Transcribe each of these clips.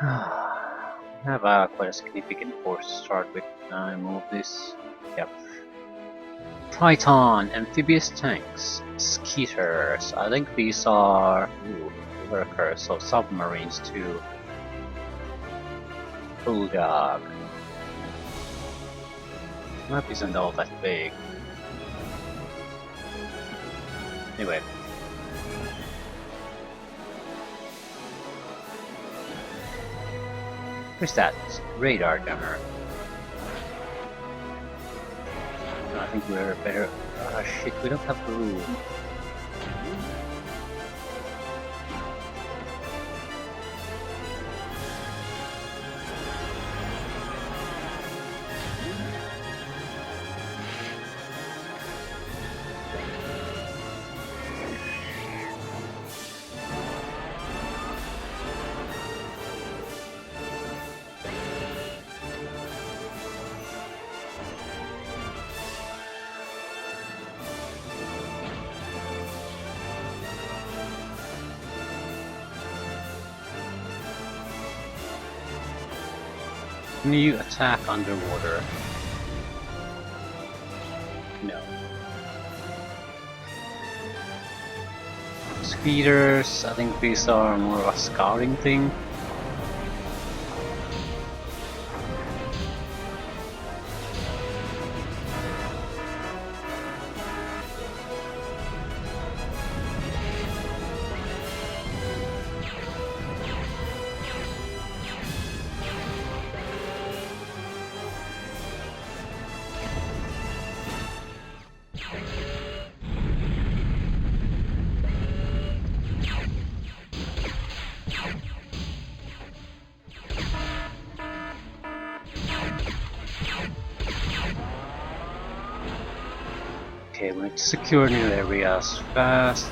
I have quite a significant force to start with. I move this. Yep. Triton, amphibious tanks, skeeters. I think these are workers, so submarines too. Bulldog. Map isn't all that big. Anyway. Where's that radar gunner? I think we're better. Ah shit, we don't have room. Can you attack underwater? No. Speeders, I think these are more of a scouting thing. Okay, we need to secure new areas fast.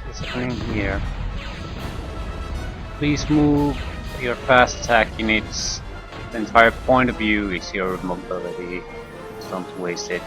What's happening here? Please move your fast attack units. The entire point of view is your mobility. Don't waste it.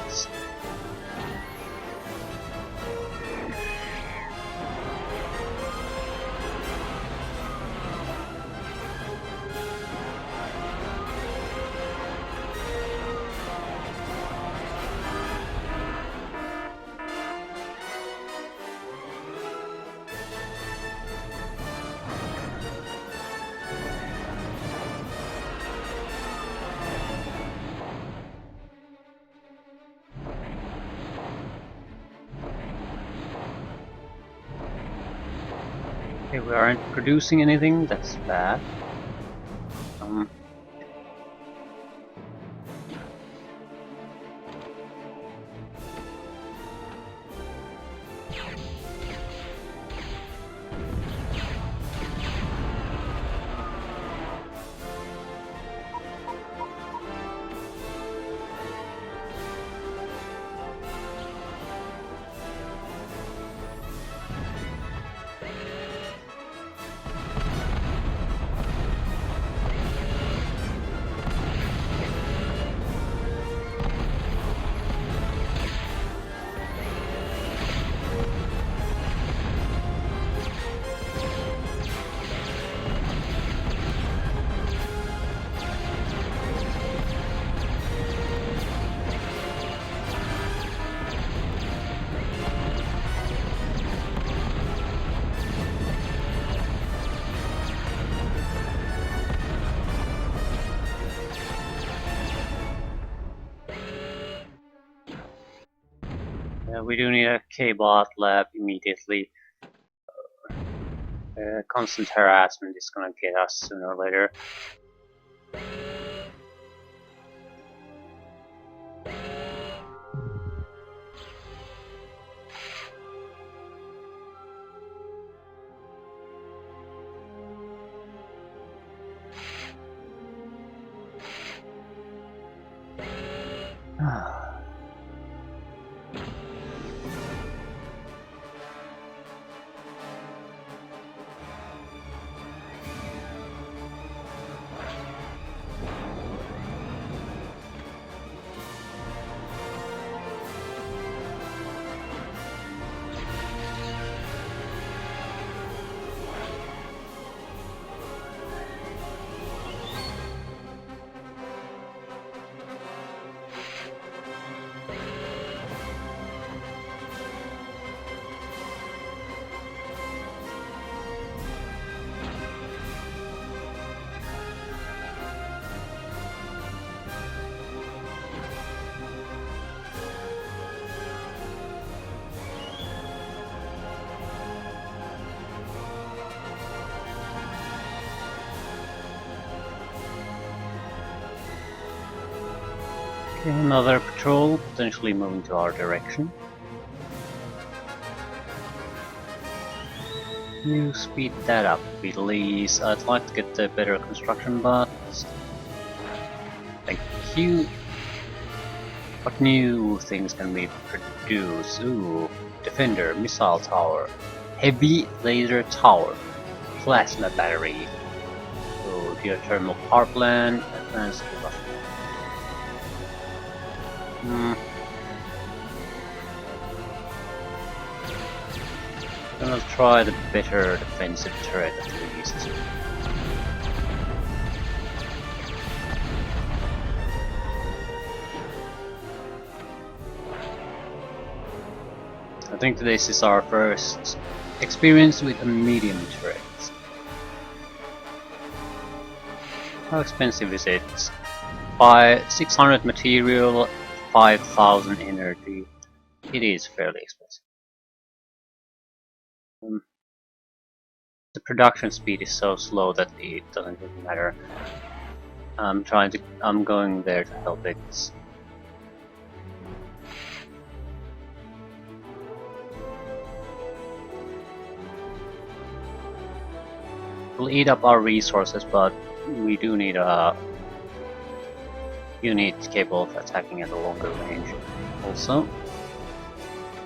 Okay, we aren't producing anything, that's bad. We do need a K-bot lab immediately. Constant harassment is gonna get us sooner or later. Another patrol potentially moving to our direction. You speed that up, please. I'd like to get a better construction, but thank you. What new things can we produce? Ooh, defender, missile tower, heavy laser tower, plasma battery. Ooh, geothermal power plant, advanced combustion. Gonna try the better defensive turret at least. I think this is our first experience with a medium turret. How expensive is it? By 600 material, 5000 energy. It is fairly expensive. The production speed is so slow that it doesn't really matter. I'm going there to help it. We'll eat up our resources, but we do need a unit capable of attacking at a longer range. Also,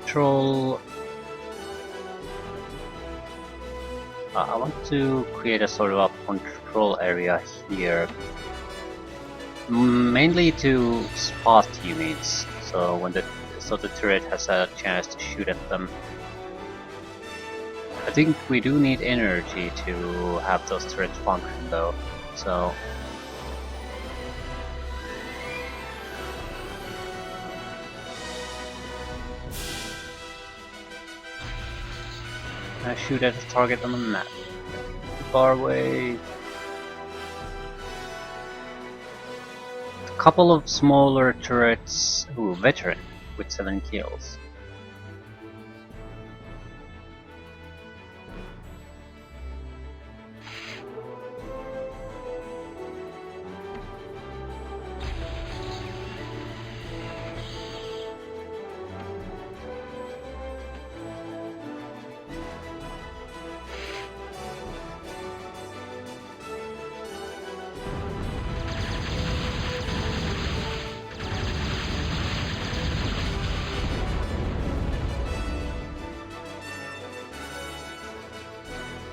patrol. I want to create a sort of a control area here, mainly to spot units. So when the turret has a chance to shoot at them. I think we do need energy to have those turrets function though, so I shoot at a target on the map. Far away. A couple of smaller turrets. Ooh, veteran with 7 kills.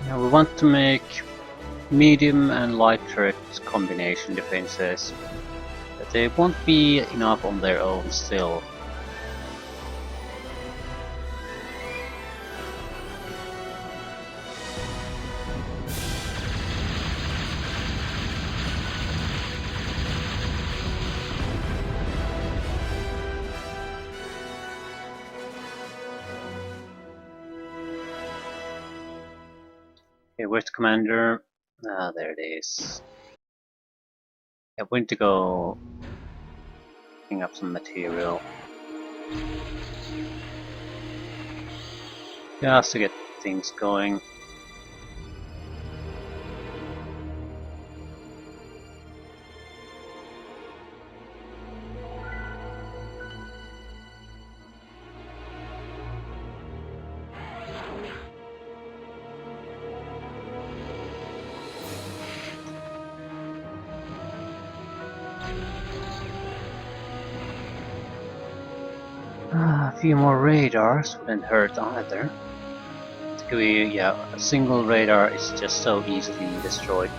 Now we want to make medium and light turret combination defenses, but they won't be enough on their own still. Okay, where's the commander? Ah, there it is. Yeah, we need to go picking up some material. Just to get things going. A few more radars wouldn't hurt either. A single radar is just so easily destroyed.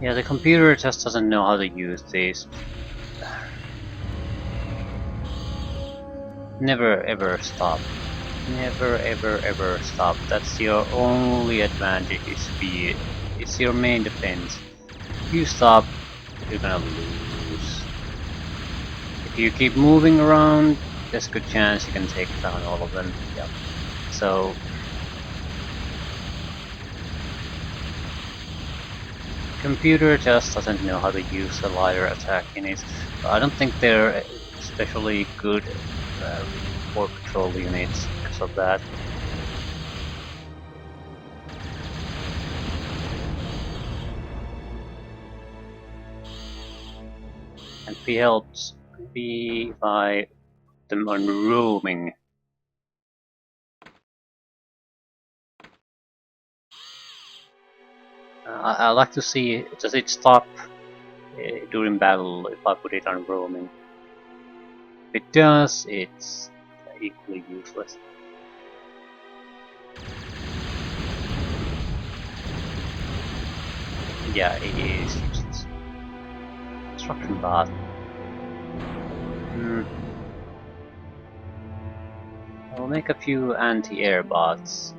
Yeah, the computer just doesn't know how to use these. Never ever stop. Never ever ever stop. That's your only advantage is speed. It's your main defense. If you stop, you're gonna lose. If you keep moving around, there's a good chance you can take down all of them. Yep. So computer just doesn't know how to use the lighter attack units. I don't think they're especially good for patrol units because of that. And if he helps, maybe if I put them on roaming. I like to see, does it stop during battle if I put it on roaming? If it does, it's equally useless. Yeah, it is useless. Construction bath. I'll make a few anti-air bots.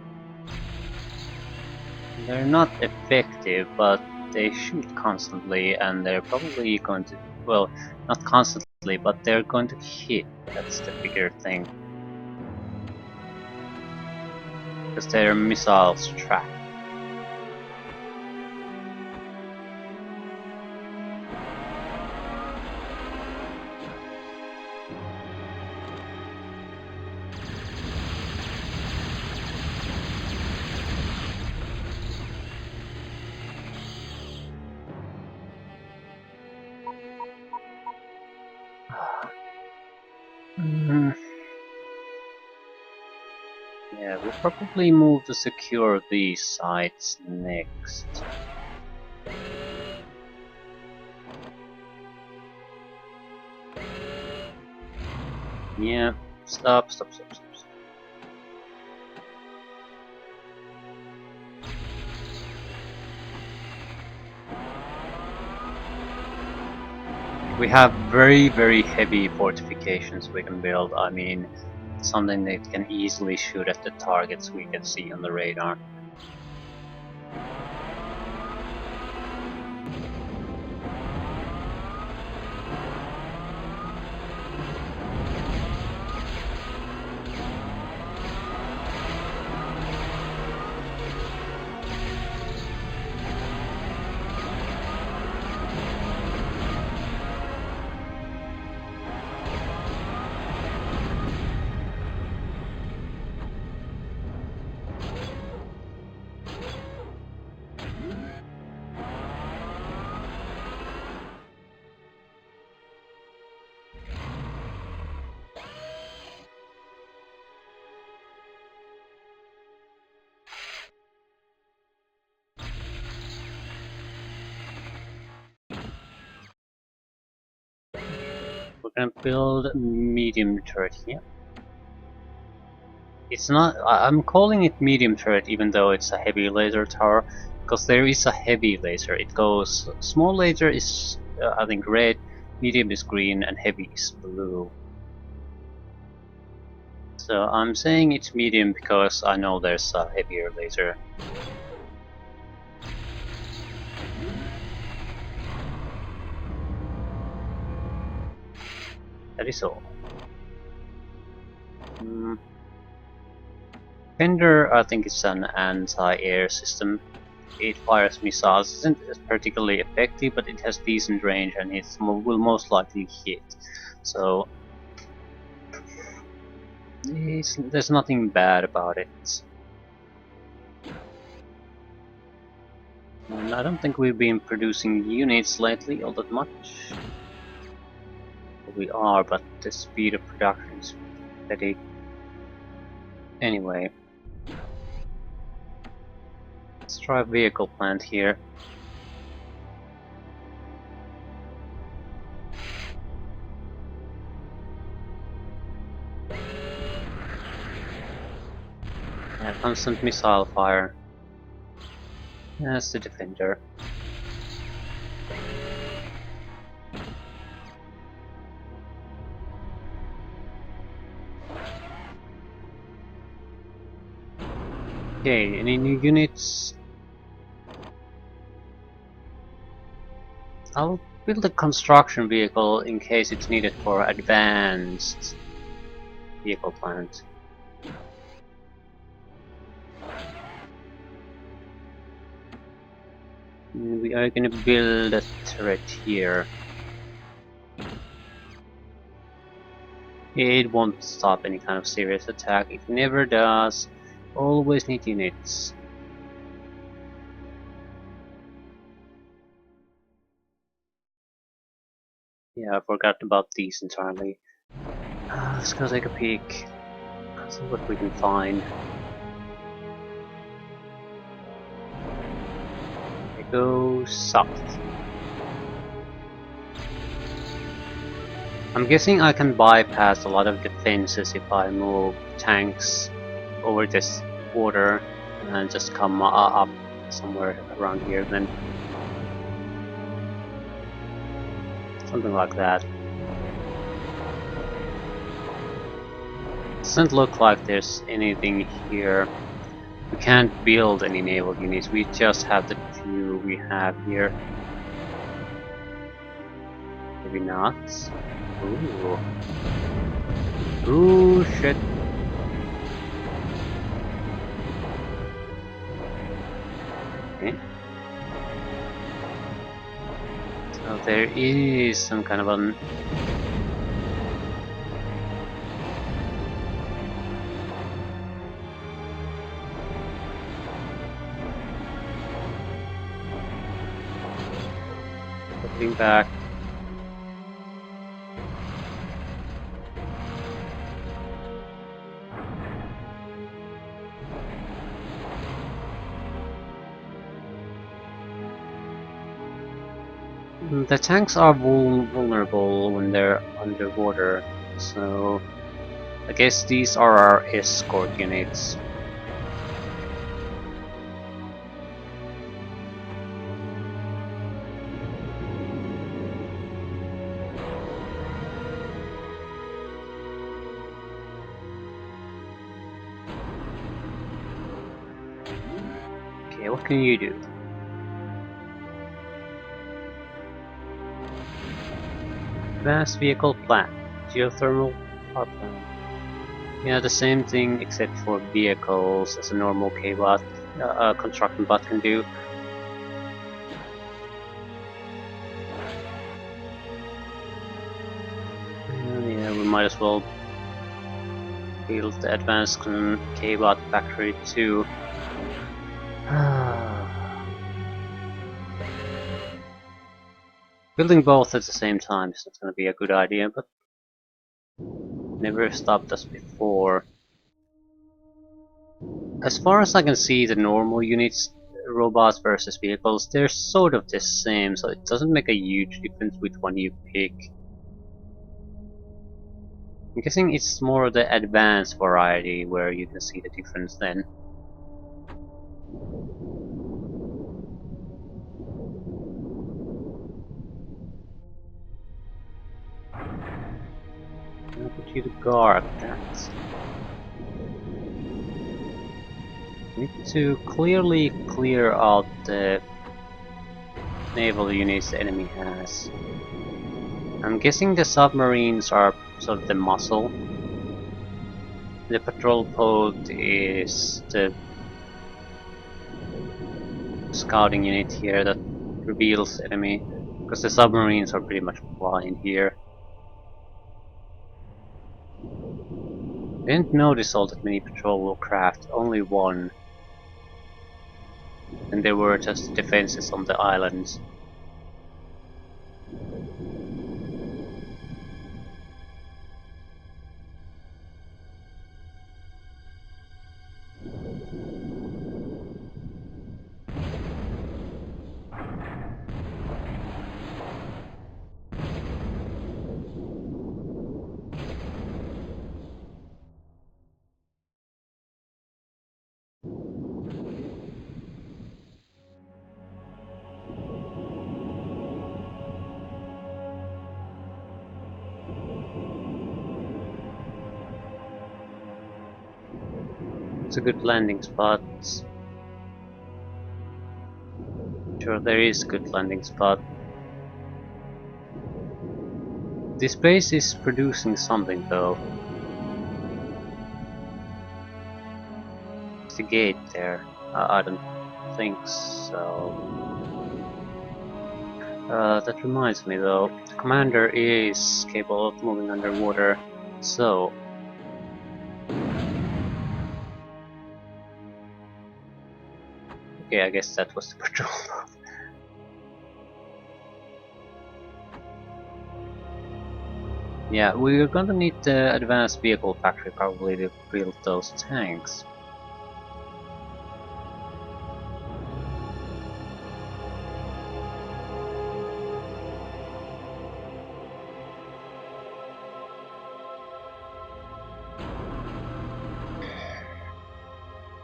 They're not effective, but they shoot constantly, and they're probably going to, well, not constantly, but they're going to hit. That's the bigger thing. Because their missiles track. Yeah, we'll probably move to secure these sites next. Yeah, stop. We have very heavy fortifications we can build. I mean, something that can easily shoot at the targets we can see on the radar. We're gonna build medium turret here. It's not, I'm calling it medium turret even though it's a heavy laser tower, because there is a heavy laser. It goes, small laser is I think red, medium is green, and heavy is blue. So I'm saying it's medium because I know there's a heavier laser. That is all. Fender, I think it's an anti-air system. It fires missiles, isn't particularly effective, but it has decent range and it will most likely hit. So there's nothing bad about it. And I don't think we've been producing units lately all that much. We are, but the speed of production is pathetic. Anyway, let's try vehicle plant here. Yeah, constant missile fire. That's the defender. Okay, any new units? I'll build a construction vehicle in case it's needed for advanced vehicle plant. We are gonna build a turret here. It won't stop any kind of serious attack. It never does. Always need units. Yeah, I forgot about these entirely. Let's go take a peek. See what we can find. I go south. I'm guessing I can bypass a lot of defenses if I move tanks over this border and just come up somewhere around here then. Something like that. Doesn't look like there's anything here. We can't build any naval units, we just have the two we have here. Maybe not. Ooh. Ooh, shit. Okay. So there is some kind of an... Looking back. The tanks are vulnerable when they're underwater, so I guess these are our escort units. Okay, what can you do? Advanced vehicle plant, geothermal power plant. Yeah, the same thing except for vehicles as a normal K-bot, construction bot can do. Yeah, we might as well build the advanced K-bot factory too. Building both at the same time is not going to be a good idea, but never stopped us before. As far as I can see, the normal units, robots versus vehicles, they're sort of the same, so it doesn't make a huge difference which one you pick. I'm guessing it's more the advanced variety where you can see the difference then. I'll put you to guard that. Need to clearly clear out the naval units the enemy has. I'm guessing the submarines are sort of the muscle. The patrol boat is the scouting unit here that reveals enemy, because the submarines are pretty much blind here. I didn't notice all that many patrol craft, only one. And they were just defenses on the islands. It's a good landing spot. Sure, there is a good landing spot. This base is producing something though. It's the gate there. I don't think so. That reminds me though, the commander is capable of moving underwater, so... Okay, I guess that was the patrol boat. Yeah, we're gonna need the advanced vehicle factory probably to build those tanks.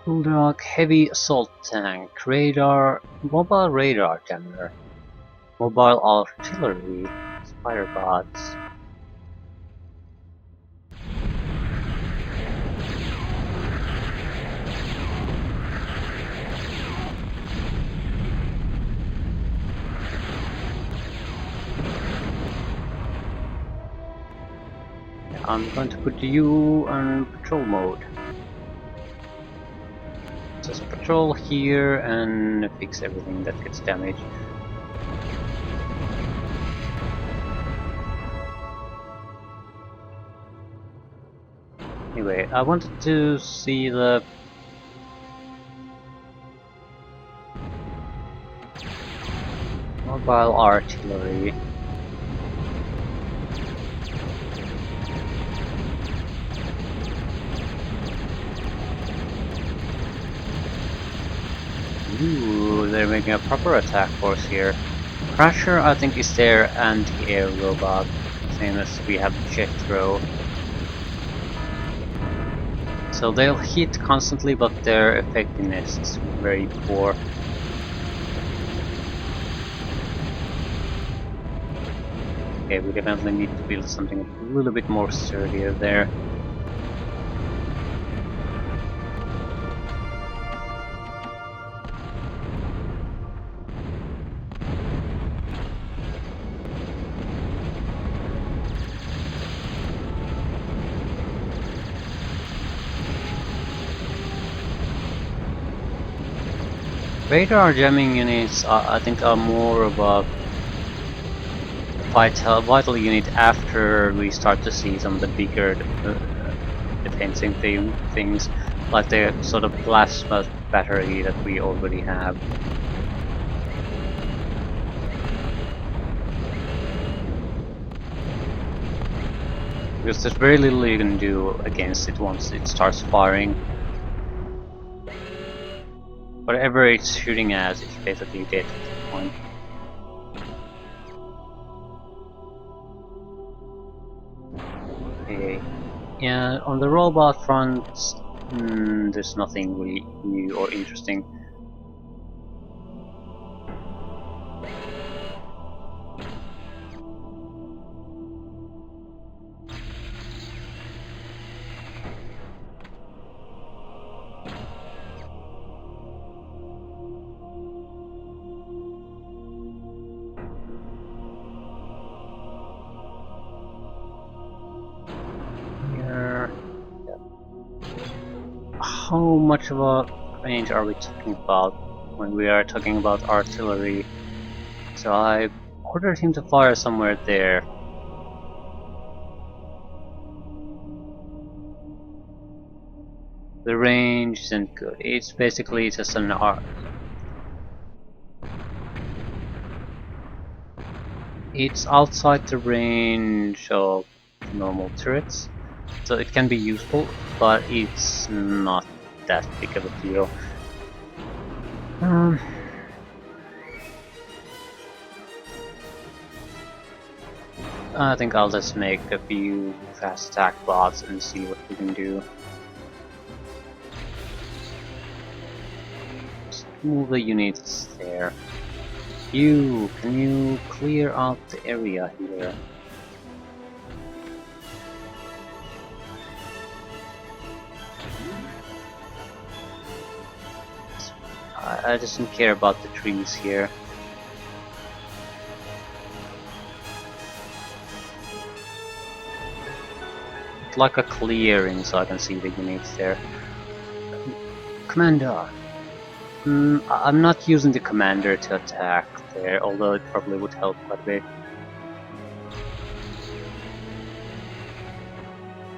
Bulldog heavy assault tank, radar, mobile radar jammer, mobile artillery, spider bots. I'm going to put you on patrol mode. Just patrol here and fix everything that gets damaged. Anyway, I wanted to see the mobile artillery. Ooh, they're making a proper attack force here. Crusher, I think, is their anti-air robot, same as we have Jethro. So they'll hit constantly, but their effectiveness is very poor. Okay, we definitely need to build something a little bit more sturdier there. Radar jamming units, I think, are more of a vital unit after we start to see some of the bigger defensive things, like the sort of plasma battery that we already have. Because there's very little you can do against it once it starts firing. Whatever it's shooting at, it's basically dead at that point. Okay. Yeah, on the robot front, there's nothing really new or interesting. How much of a range are we talking about when we are talking about artillery? So I ordered him to fire somewhere there. The range isn't good. It's basically just an art. It's outside the range of normal turrets, so it can be useful, but it's not that big of a deal. I think I'll just make a few fast attack bots and see what we can do. Just move the units there. Can you clear out the area here? I just don't care about the trees here. It's like a clearing so I can see the units there. Commander! I'm not using the commander to attack there, although it probably would help quite a bit.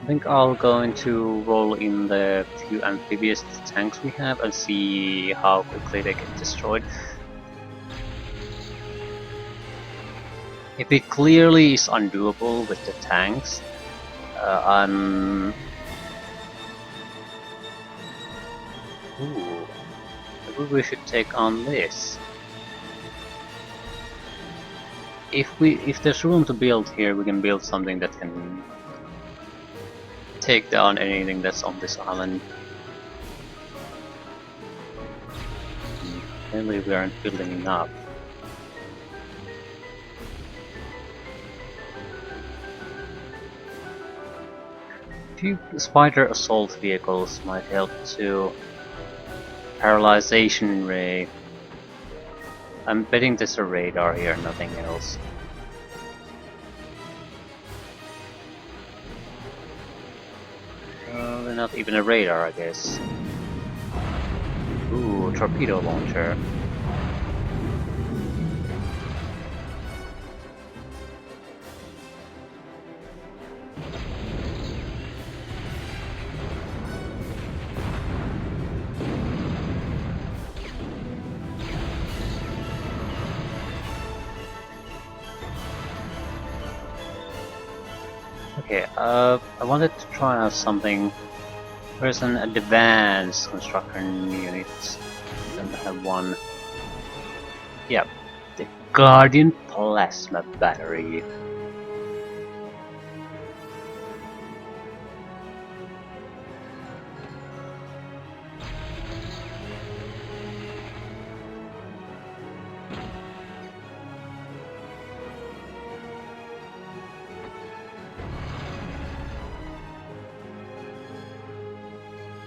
I think I'll go into roll in the few amphibious tanks we have and see how quickly they get destroyed. If it clearly is undoable with the tanks, Ooh, maybe we should take on this. If there's room to build here, we can build something that can take down anything that's on this island. Apparently we aren't building enough. A few spider assault vehicles might help too. Paralyzation ray. I'm betting there's a radar here, nothing else. Not even a radar, I guess. Ooh, torpedo launcher. Okay, I wanted to try out something. There's an advanced construction unit. Don't have one. Yep, the Guardian Plasma Battery.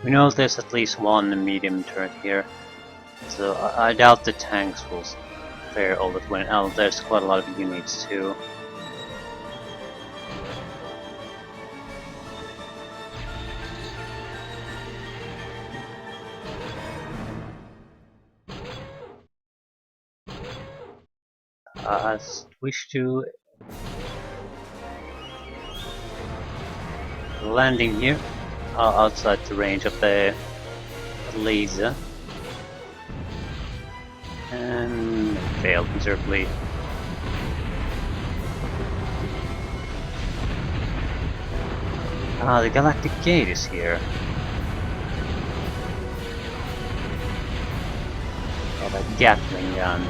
We know there's at least one medium turret here, so I doubt the tanks will fare all that well. Oh, there's quite a lot of units too. I wish to landing here. Outside the range of the laser, and failed miserably. The Galactic Gate is here. Got a Gatling gun.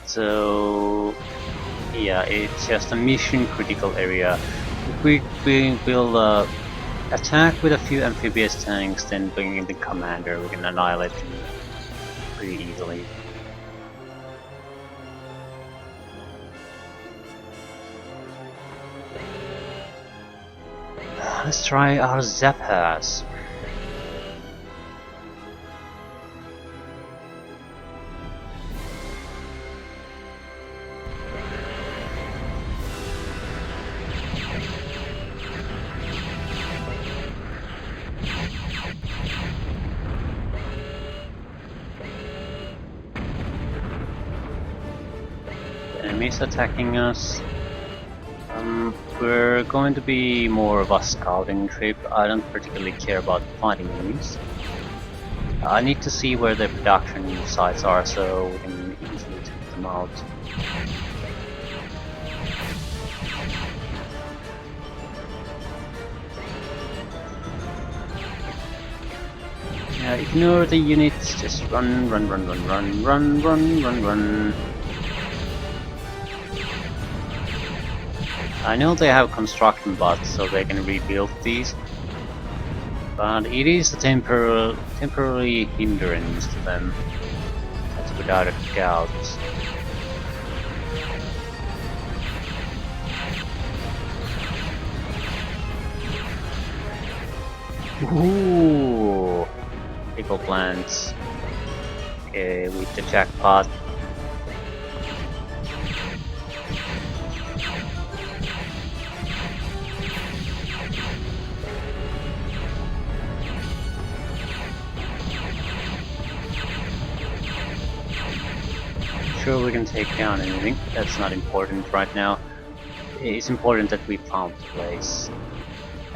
So yeah, it's just a mission critical area. If we will attack with a few amphibious tanks, then bring in the commander, we can annihilate them pretty easily. Let's try our Zappas. Enemies attacking us. We're going to be more of a scouting trip. I don't particularly care about fighting enemies. I need to see where the production sites are so we can easily take them out. Yeah, ignore the units, just run, run, run, run, run, run, run, run, run. I know they have construction bots, so they can rebuild these, but it is a temporary hindrance to them. That's without a doubt. Ooh, pickle plants. Okay, with the jackpot. Sure, we can take down anything. That's not important right now. It's important that we found the place.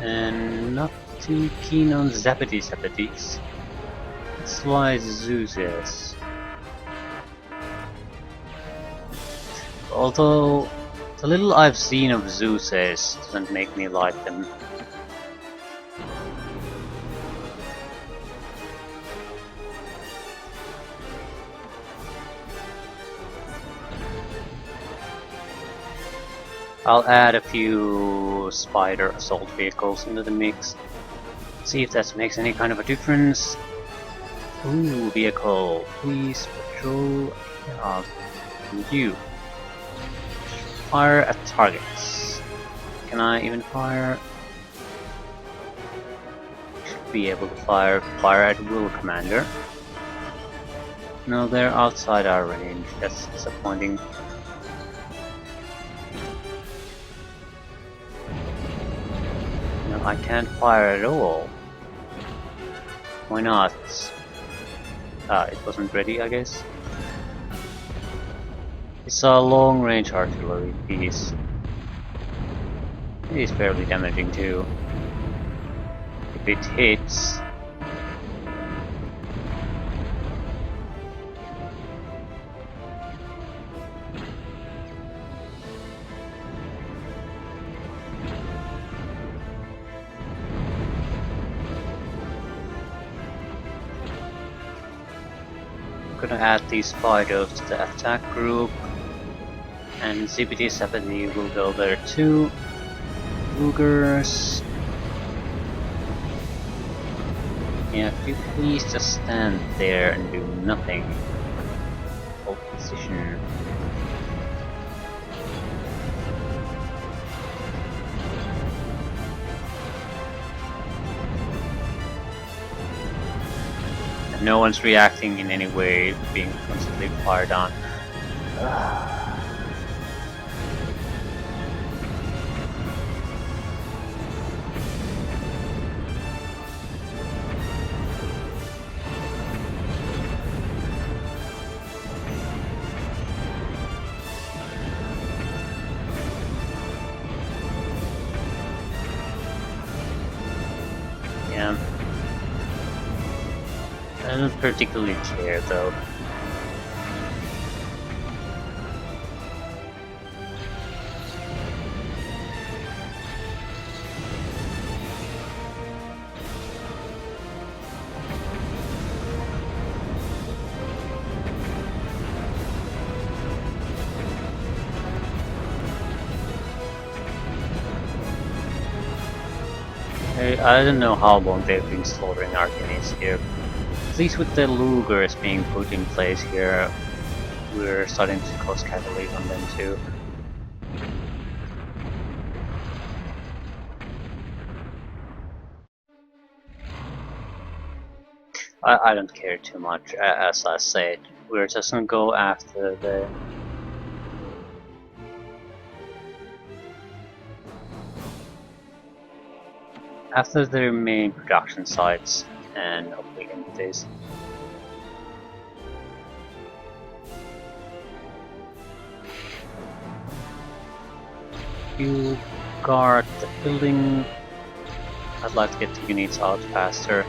And not too keen on Zappities. That's why Zeus is. Although, the little I've seen of Zeus doesn't make me like them. I'll add a few spider assault vehicles into the mix. See if that makes any kind of a difference. Ooh, vehicle, please patrol. You. Fire at targets. Can I even fire? Should be able to fire at will, Commander. No, they're outside our range. That's disappointing. No, I can't fire at all. Why not? It wasn't ready, I guess. It's a long-range artillery piece. It is fairly damaging too. If it hits... I'm gonna add these fighters to the attack group. And Zippity will go there too. Lugers. Yeah, could you please just stand there and do nothing? Hold position. And no one's reacting in any way, being constantly fired on. Yeah. I don't particularly care though. I don't know how long they've been slaughtering our units here. At least with the Lugers being put in place here, we're starting to cause casualties on them too. I don't care too much, as I said. We're just gonna go after the... after their main production sites, and hopefully end this. You guard the building. I'd like to get the units out faster.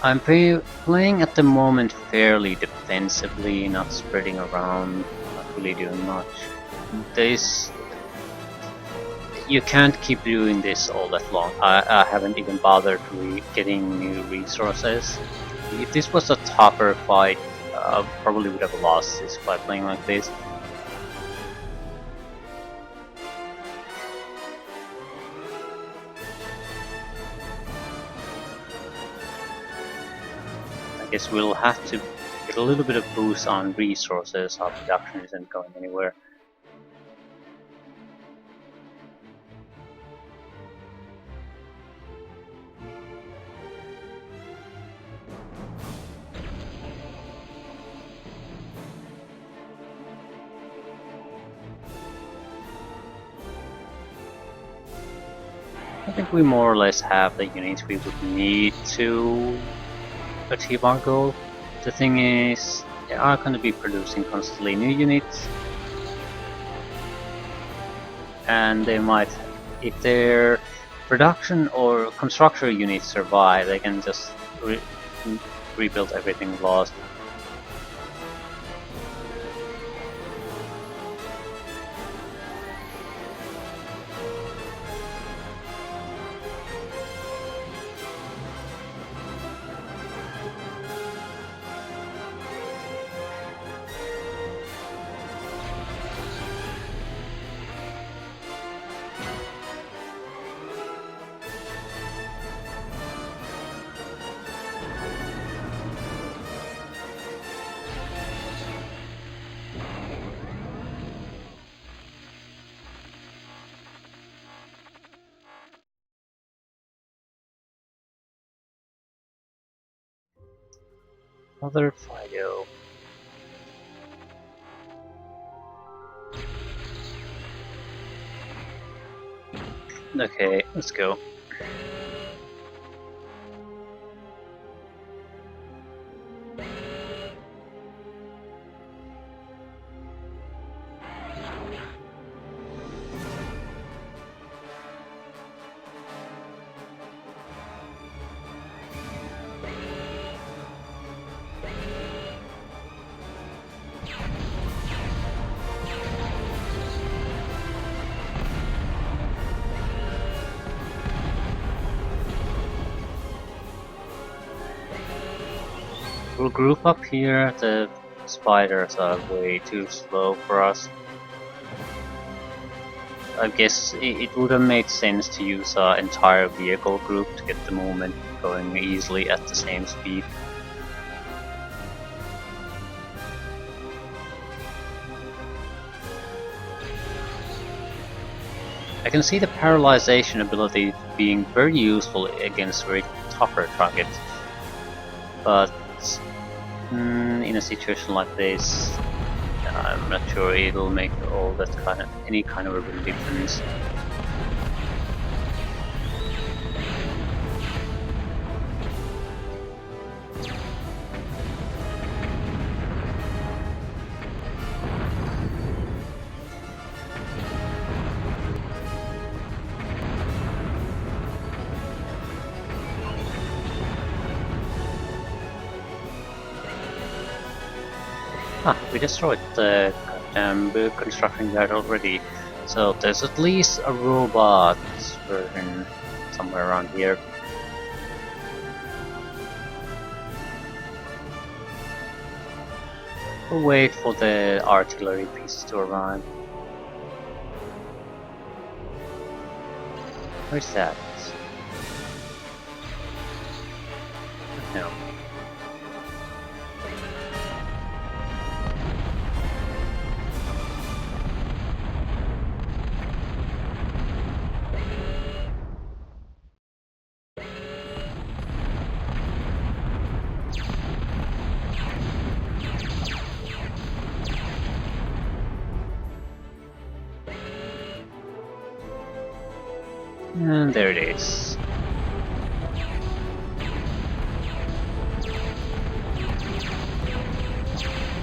I'm playing at the moment fairly defensively, not spreading around, not really doing much. You can't keep doing this all that long. I haven't even bothered getting new resources. If this was a tougher fight, I probably would have lost this by playing like this. I guess we'll have to get a little bit of boost on resources, our production isn't going anywhere. I think we more or less have the units we would need to achieve our goal. The thing is, they are going to be producing constantly new units, and they might, if their production or construction units survive, they can just rebuild everything lost. Another Fido. Okay, let's go. We'll group up here. The spiders are way too slow for us. I guess it would have made sense to use our entire vehicle group to get the movement going easily at the same speed. I can see the paralyzation ability being very useful against very tougher targets, but in a situation like this, I'm not sure it'll make all that any kind of a real difference. We destroyed the goddamn construction yard already, so there's at least a robot version somewhere around here. We'll wait for the artillery pieces to arrive. Where's that? No. And there it is.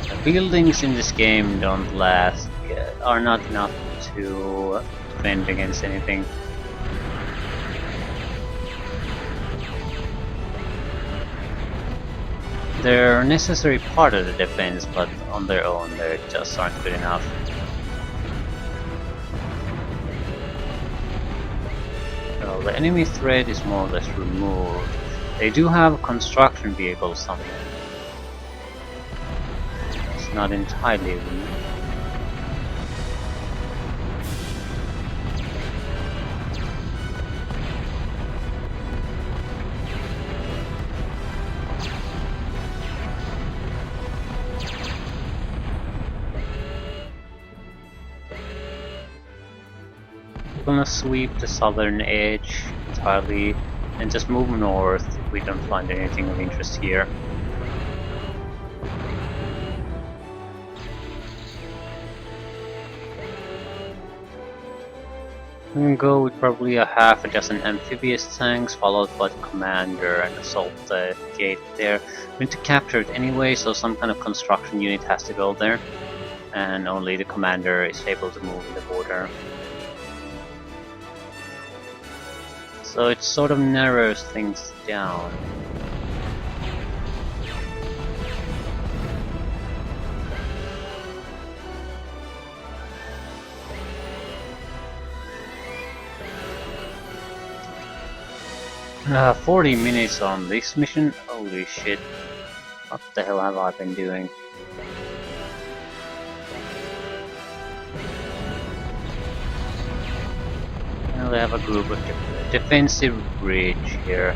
The buildings in this game don't last, are not enough to defend against anything. They're a necessary part of the defense, but on their own they just aren't good enough. Well, the enemy threat is more or less removed. They do have construction vehicles somewhere. It's not entirely removed. We're gonna sweep the southern edge entirely and just move north if we don't find anything of interest here. We can go with probably a half a dozen amphibious tanks, followed by the commander, and assault the gate there. We need to capture it anyway, so some kind of construction unit has to go there, and only the commander is able to move the border. So it sort of narrows things down. Uh, 40 minutes on this mission? Holy shit. What the hell have I been doing? Well, we have a group of defensive bridge here.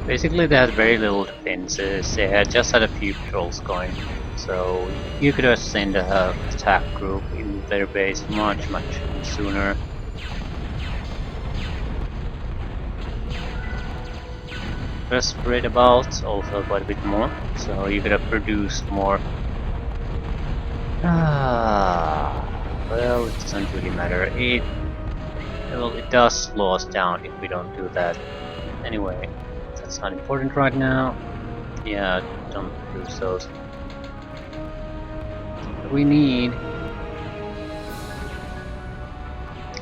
Basically they had very little defenses, they had just had a few patrols going. So you could have sent a attack group in their base much sooner. Just spread about also quite a bit more, so you could have produced more. Well, it doesn't really matter. It does slow us down if we don't do that. Anyway, that's not important right now. Yeah, don't produce those. We need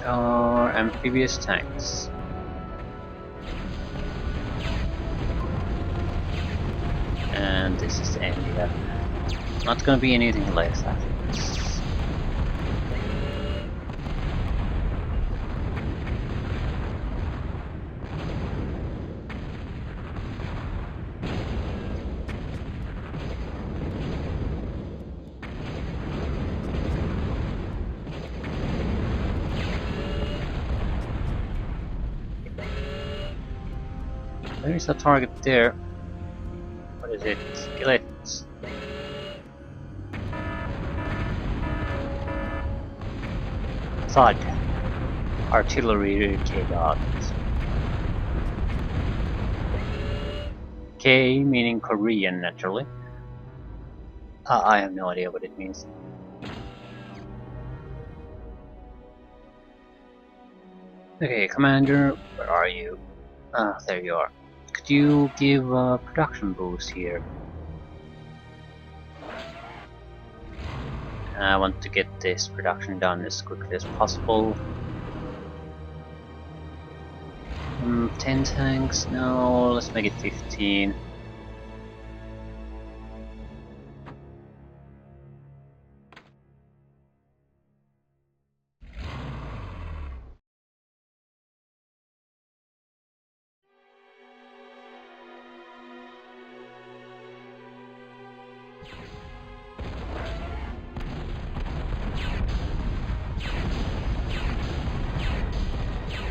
our amphibious tanks. And this is the end, yeah. Not gonna be anything less after this. There is a target there. What is it? Skeletons. Thud. Artillery K-dot. K meaning Korean, naturally. I have no idea what it means. Okay, Commander, where are you? Ah, there you are. Could you give a production boost here? I want to get this production done as quickly as possible. 10 tanks? No, let's make it 15.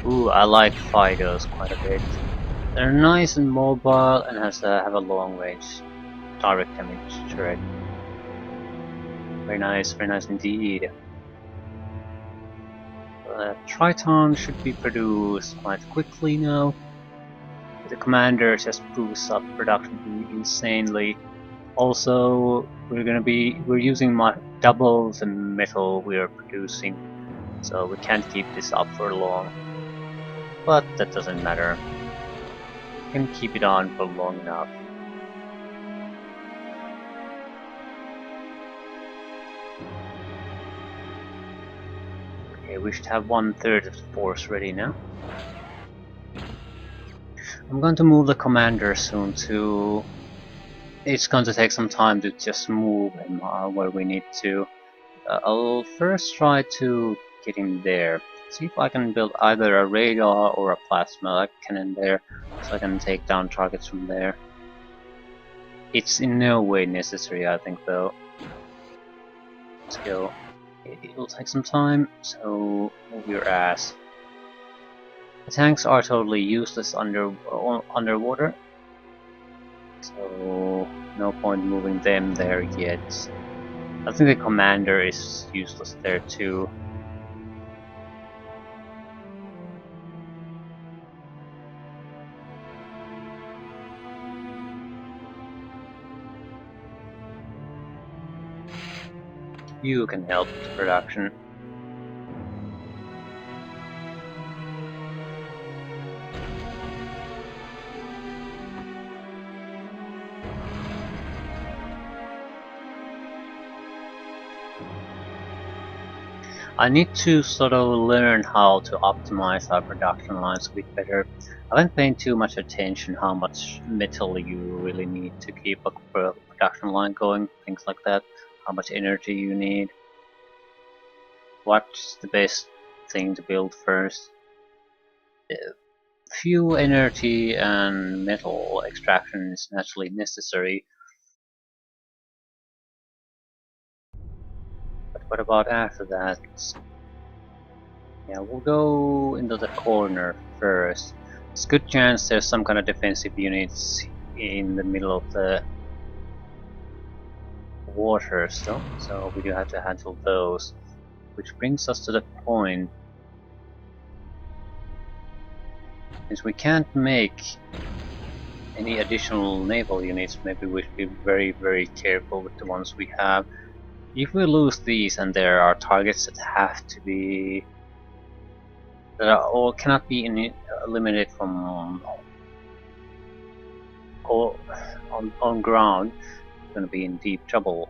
Ooh, I like Fidos quite a bit. They're nice and mobile and have a long range direct damage turret. Very nice indeed. Triton should be produced quite quickly now. The commander just boosts up production insanely. Also, we're using double the metal we are producing, so we can't keep this up for long. But that doesn't matter. We can keep it on for long enough. Okay, we should have 1/3 of the force ready now. I'm going to move the commander soon to... It's going to take some time to just move him where we need to. I'll first try to get him there. See if I can build either a radar or a plasma cannon there, so I can take down targets from there. It's in no way necessary, I think, though. Let's go. It'll take some time, so move your ass. The tanks are totally useless underwater, so No point moving them there yet. I think the commander is useless there too. You can help with the production. I need to sort of learn how to optimize our production lines a bit better. I haven't paid too much attention how much metal you really need to keep a production line going, things like that. How much energy you need. What's the best thing to build first? Fuel, energy, and metal extraction is naturally necessary. But what about after that? Yeah, we'll go into the corner first. It's a good chance there's some kind of defensive units in the middle of the water still, so we do have to handle those. Which brings us to the point. Since we can't make any additional naval units, maybe we should be very careful with the ones we have. If we lose these and there are targets that have to be that are all cannot be eliminated from or on ground, we're going to be in deep trouble.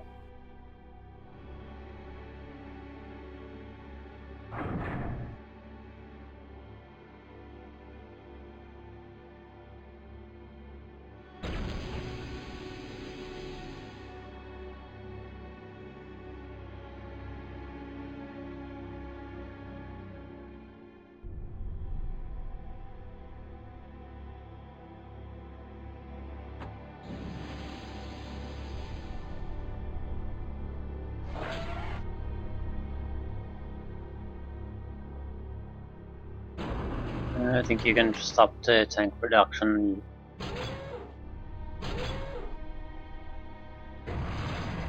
I think you can stop the tank production.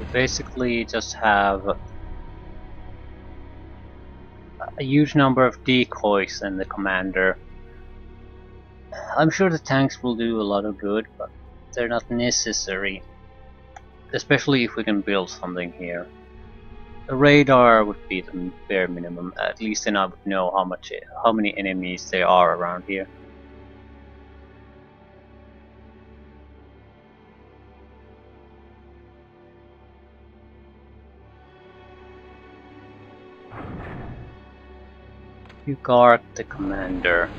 We basically just have a huge number of decoys in the commander. I'm sure the tanks will do a lot of good, but they're not necessary. Especially if we can build something here. A radar would be the bare minimum. At least then I would know how many enemies there are around here. You guard the commander.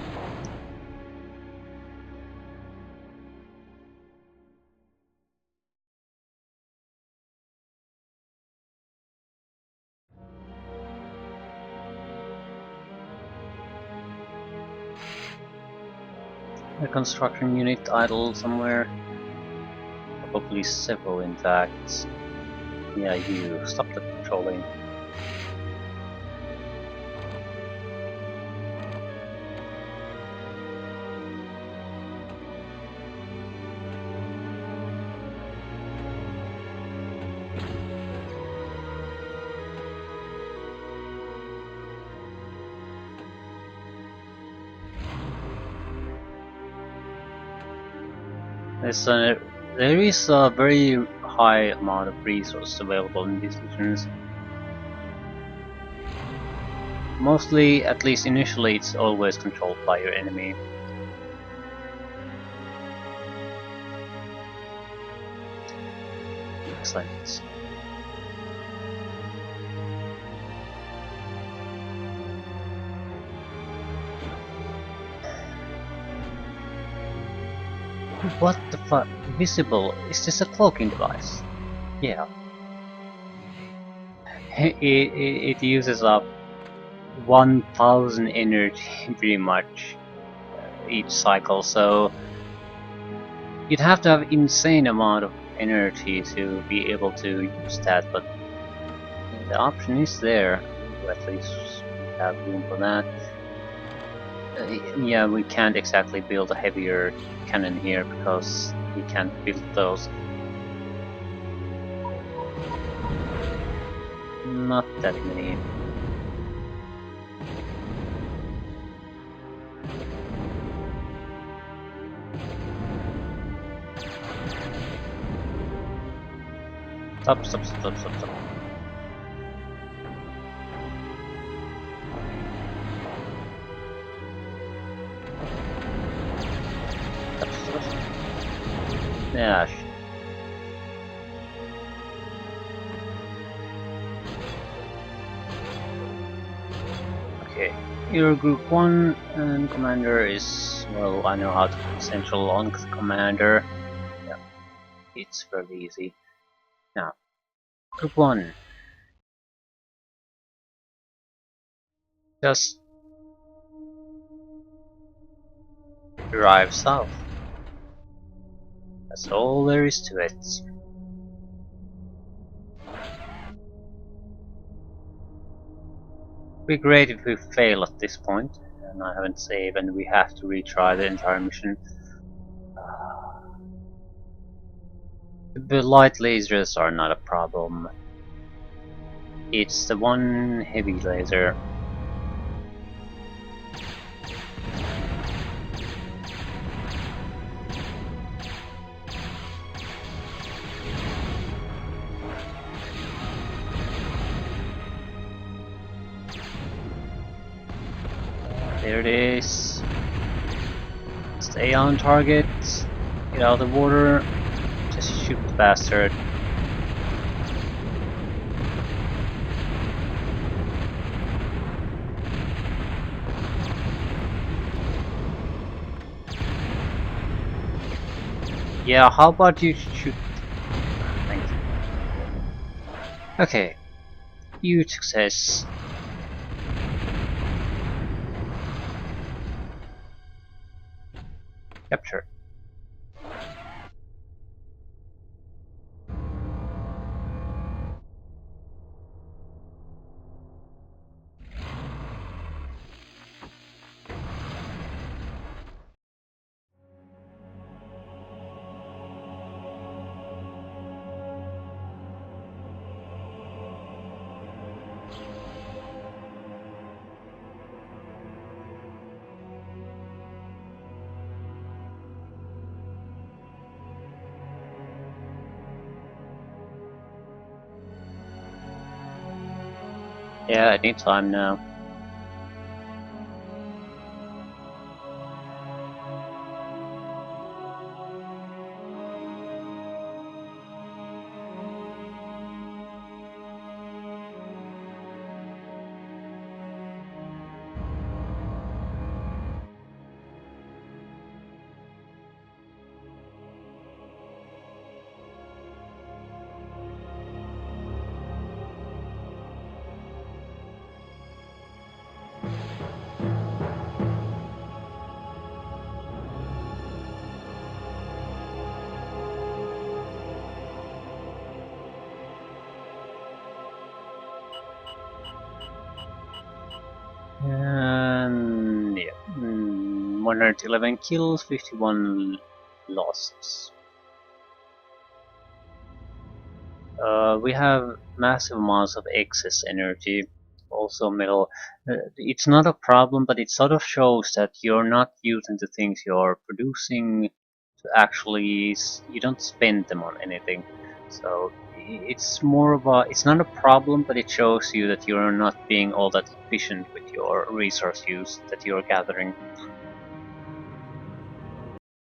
A construction unit idle somewhere. Probably several in fact. Yeah, you stop the patrolling. There is a very high amount of resources available in these regions. Mostly, at least initially, it's always controlled by your enemy. Excellent. What the fuck? Visible? Is this a cloaking device? Yeah. It uses up 1000 energy pretty much each cycle, so you'd have to have insane amount of energy to be able to use that, but the option is there. At least we have room for that. Yeah, we can't exactly build a heavier cannon here because we can't build those. Not that many. Stop, stop, stop, stop, stop. Stop, stop, stop. Yeah, okay. You're group 1 and commander is, well, I know how to put central on commander. Yeah, it's fairly easy. Now, group 1. Just drive south. That's all there is to it. It'd be great if we fail at this point, and I haven't saved and we have to retry the entire mission. The light lasers are not a problem. It's the one heavy laser. There it is. Stay on target. Get out of the water. Just shoot the bastard. Yeah, how about you shoot? Thank you. Okay. Huge success. Capture. Yeah, I need time now. And yeah, 111 kills, 51 losses. We have massive amounts of excess energy, also metal. It's not a problem, but it sort of shows that you're not using the things you're producing to actually, you don't spend them on anything. So it's more of a, it's not a problem, but it shows you that you're not being all that efficient with your resource use that you're gathering.